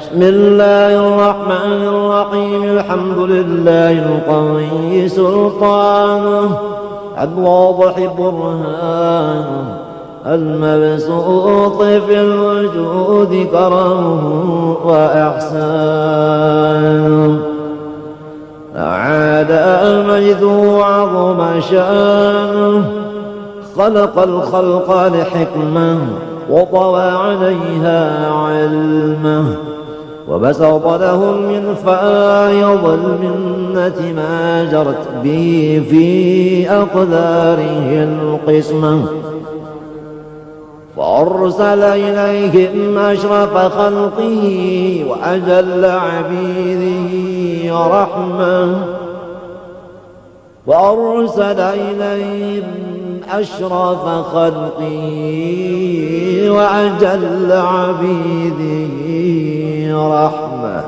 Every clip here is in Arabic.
بسم الله الرحمن الرحيم. الحمد لله القوي سلطانه، الواضح برهانه، المبسوط في الوجود كرمه وإحسانه. تعالى المجد وعظم شانه، خلق الخلق لحكمه وطوى عليها علمه، وبسط لهم من فايض المنة ما جرت به في أقداره القسمة، فأرسل إليهم أشرف خلقه وأجل عبيده رحمة، وأرسل إليهم أشرف خلقه وأجل عبيده رحمة.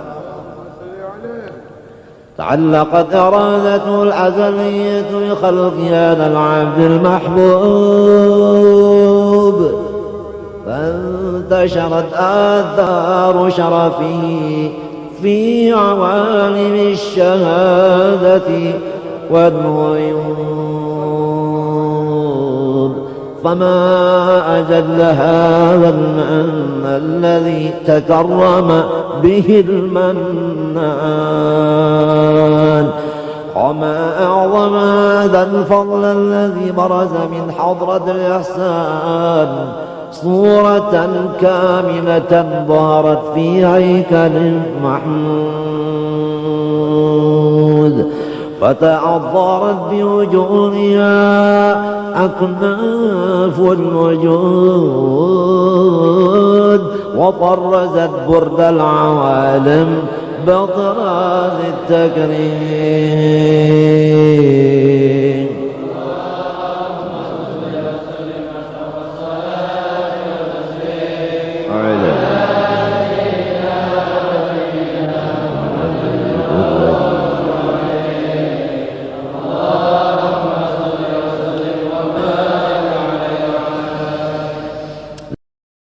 تعلقت إرادته الأزلية بخلق هذا العبد المحبوب، فانتشرت آثار شرفه في عوالم الشهادة والغيوب، فما أجل هذا المن الذي تكرم به المنان، وما أعظم هذا الفضل الذي برز من حضرة الإحسان صورة كاملة ظهرت في هيكل محمود، فتعذرت بوجودها أكناف الوجود، وطرزت برد العوالم بطراز التكريم.